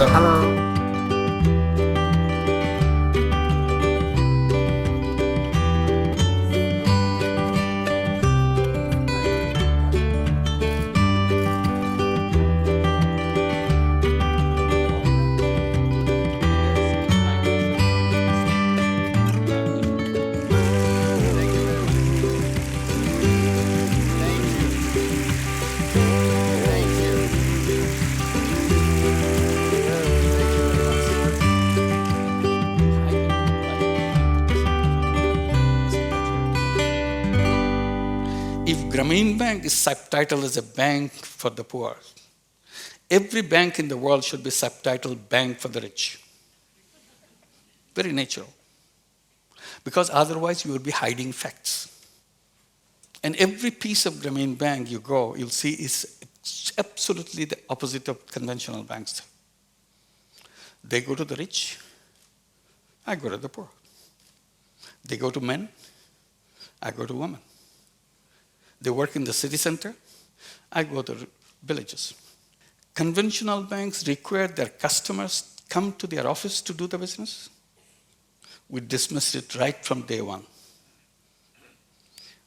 Hello. Grameen Bank is subtitled as a bank for the poor. Every bank in the world should be subtitled bank for the rich. Very natural. Because otherwise you will be hiding facts. And every piece of Grameen Bank you go, you'll see is absolutely the opposite of conventional banks. They go to the rich, I go to the poor. They go to men, I go to women. They work in the city center, I go to villages. Conventional banks require their customers come to their office to do the business. We dismissed it right from day one.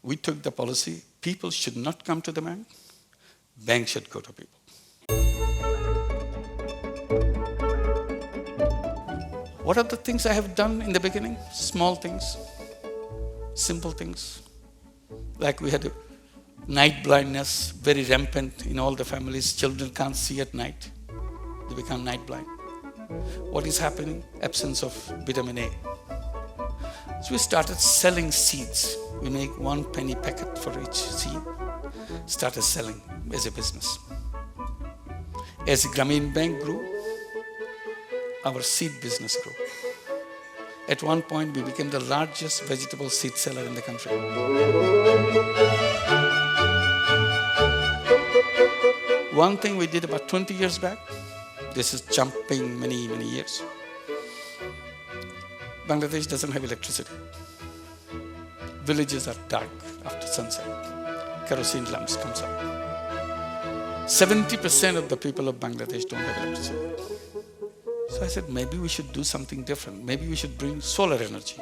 We took the policy, people should not come to the bank, bank should go to people. What are the things I have done in the beginning? Small things, simple things. Like we had night blindness, very rampant in all the families. Children can't see at night. They become night blind. What is happening? Absence of vitamin A. So we started selling seeds. We make 1 penny packet for each seed. Started selling as a business. As Grameen Bank grew, our seed business grew. At one point, we became the largest vegetable seed seller in the country. One thing we did about 20 years back, this is jumping many, many years. Bangladesh doesn't have electricity. Villages are dark after sunset. Kerosene lamps comes up. 70% of the people of Bangladesh don't have electricity. So I said, maybe we should do something different. Maybe we should bring solar energy.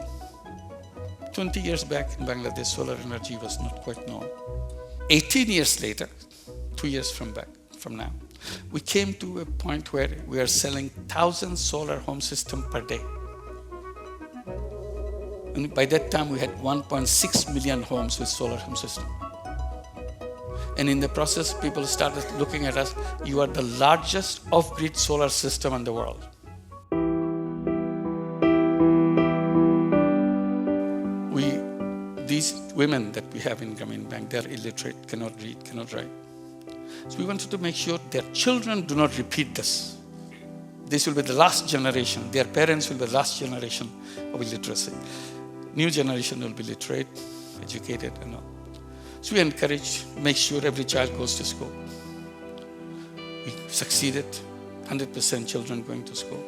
20 years back in Bangladesh, solar energy was not quite known. 18 years later, 2 years from now, we came to a point where we are selling 1,000 solar home systems per day. And by that time, we had 1.6 million homes with solar home system. And in the process, people started looking at us, you are the largest off-grid solar system in the world. These women that we have in Grameen Bank, they're illiterate, cannot read, cannot write. So we wanted to make sure their children do not repeat this. This will be the last generation. Their parents will be the last generation of illiteracy. New generation will be literate, educated, and all. So we encourage, make sure every child goes to school. We succeeded, 100% children going to school.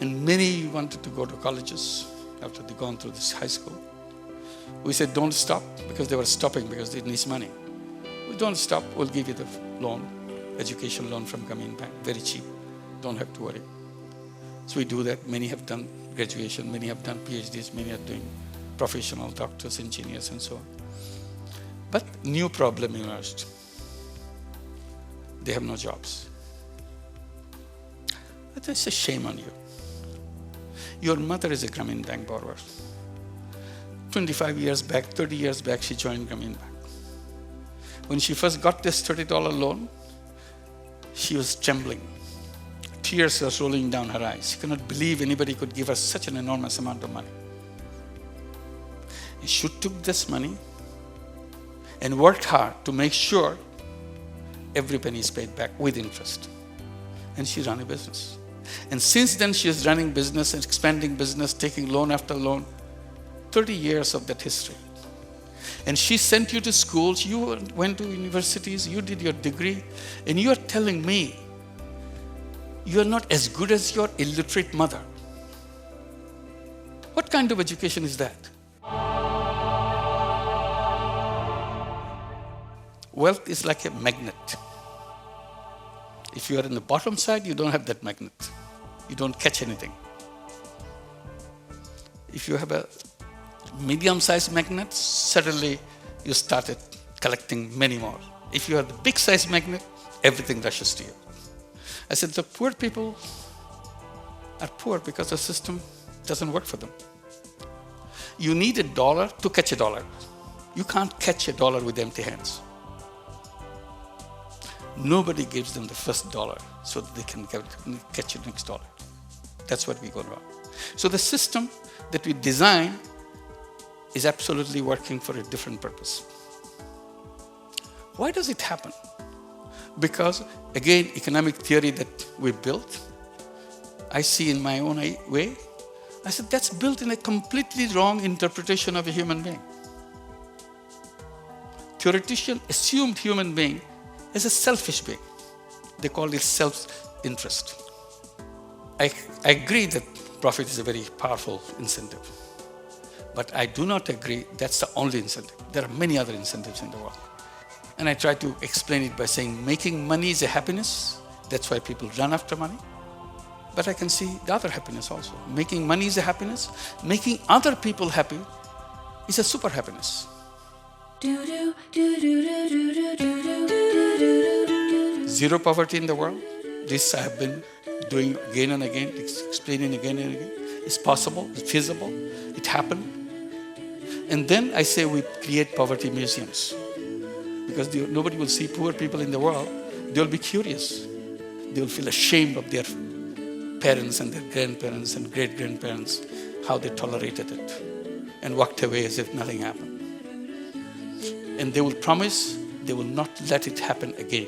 And many wanted to go to colleges after they've gone through this high school. We said, don't stop, because they were stopping because they need money. We don't stop, we'll give you the loan, education loan from Grameen Bank, very cheap, don't have to worry. So we do that. Many have done graduation, many have done PhDs, many are doing professional doctors, engineers, and so on. But new problem emerged. They have no jobs. That's a shame on you. Your mother is a Grameen Bank borrower. 25 years back, 30 years back, she joined Grameen Bank. When she first got this $30 loan, she was trembling. Tears were rolling down her eyes. She could not believe anybody could give her such an enormous amount of money. And she took this money and worked hard to make sure every penny is paid back with interest. And she ran a business. And since then, she is running business and expanding business, taking loan after loan. 30 years of that history. And she sent you to schools, you went to universities, you did your degree, and you are telling me you are not as good as your illiterate mother. What kind of education is that? Wealth is like a magnet. If you are in the bottom side, you don't have that magnet. you don't catch anything. If you have a medium-sized magnet, suddenly you started collecting many more. If you have the big-sized magnet, everything rushes to you. I said, the poor people are poor because the system doesn't work for them. You need $1 to catch $1. You can't catch $1 with empty hands. Nobody gives them the first $1 so that they can catch the next $1. That's what we go wrong. So the system that we design is absolutely working for a different purpose. Why does it happen? Because, again, economic theory that we built, I see in my own way, I said that's built in a completely wrong interpretation of a human being. Theoretician assumed human being as a selfish being. They call it self-interest. I agree that profit is a very powerful incentive. But I do not agree that's the only incentive. There are many other incentives in the world. And I try to explain it by saying making money is a happiness. That's why people run after money. But I can see the other happiness also. Making money is a happiness. Making other people happy is a super happiness. Zero poverty in the world. This I have been doing again and again, explaining again and again. It's possible, it's feasible, it happened. And then I say we create poverty museums. Because nobody will see poor people in the world. They will be curious. They will feel ashamed of their parents and their grandparents and great-grandparents, how they tolerated it and walked away as if nothing happened. And they will promise they will not let it happen again.